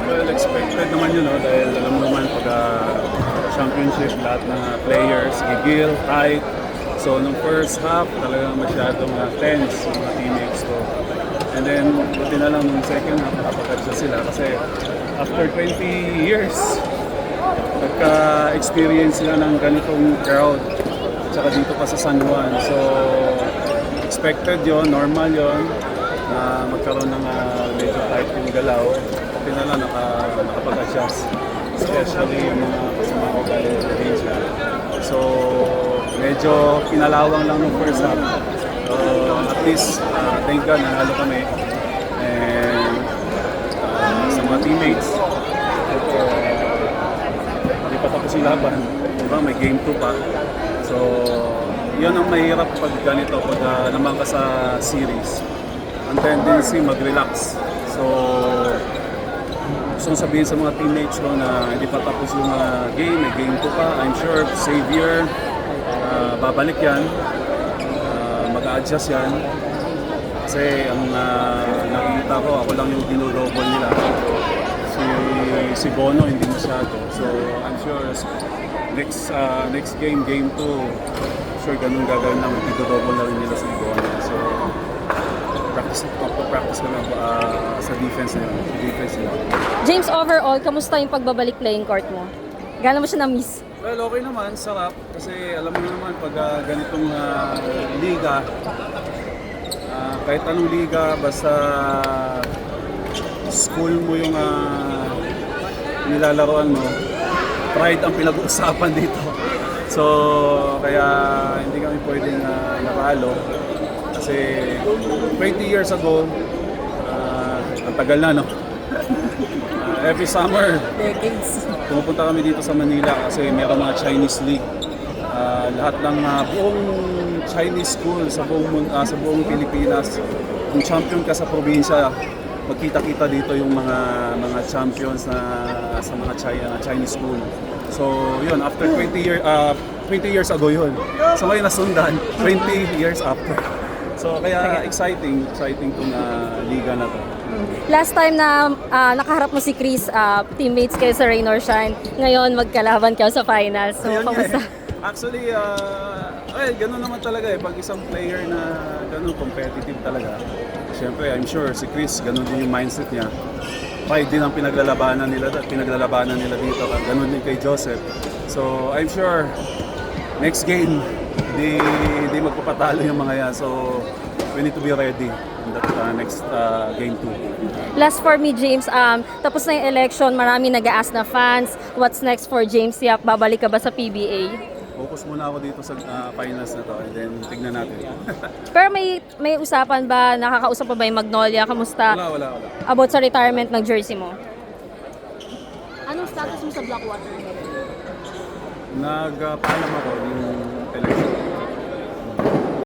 Well, expected naman yun, no? Dahil alam mo naman pag championship, lahat ng players, gigil, tight. So, nung first half, talagang masyadong tense yung mga teammates ko. And then, buti na lang nung second half, nakapagkatsa sila kasi after 20 years, nagka-experience sila ng ganitong crowd. Tsaka dito pa sa San Juan. So, expected yon, normal yon na magkaroon ng medyo tight yung galaw. Buti na lang nakapag-adjust. Especially yung mga kasama ko galing sa Asia. So, medyo pinalawang lang ng first half. At least, thank God, nanalo kami. And sa mga teammates, hindi pa tapos yung laban. Diba, may game 2 pa. So, yun ang mahirap pag ganito, pag naman ka sa series. Ang tendency, mag-relax. So, gusto kong sabihin sa mga teammates ko na hindi pa tapos yung game, may game 2 pa. I'm sure, Xavier, babalik yan. Mag-a-adjust yan. Kasi ang nakikita ko, ako lang yung dinodouble nila. Si Bono hindi masyado. So I'm sure next game, game 2, sure ganun gagawin lang, dinodouble na rin nila si Bono. So practice na lang sa defense nila. James, overall, kamusta yung pagbabalik playing court mo? Gano'n mo siya na-miss? Well, okay naman, sarap. Kasi alam mo naman, pag ganitong liga, kahit anong liga, basta school mo yung nilalaroan mo, pride ang pinag-uusapan dito. So, kaya hindi kami pwedeng napalo. Kasi 20 years ago, ang tagal na, no? Every summer, Decades. pumupunta kami dito sa Manila kasi meron mga Chinese League. Lahat ng buong Chinese school sa buong Pilipinas, kung champion ka sa probinsya, magkita-kita dito yung mga champions na sa mga Chinese school. So, yun, after 20 years ago yun. So, ngayon nasundan, 20 years after. So, kaya exciting tong liga na to. Last time na nakaharap mo si Chris, teammates kayo sa Rain or Shine. Ngayon, magkalaban kayo sa finals. So, Ayun nga kamusta? Actually, ganun naman talaga eh. Pag isang player na ganun, competitive talaga. Siyempre, I'm sure si Chris, ganun din yung mindset niya. Fight din ang pinaglalabanan nila dito. Ganun din kay Joseph. So, I'm sure, next game, di magpapatalo yung mga yan. So, we need to be ready in that next game 2. Last for me, James, tapos na yung election, marami nag-a-ask na fans. What's next for James Yap? Babalik ka ba sa PBA? Focus muna ako dito sa finals na to and then tignan natin. Pero may usapan ba, nakakausap pa ba yung Magnolia? Kamusta? Wala. About sa retirement ng jersey mo? Anong status mo sa Blackwater? Nagpaalam ako yung election.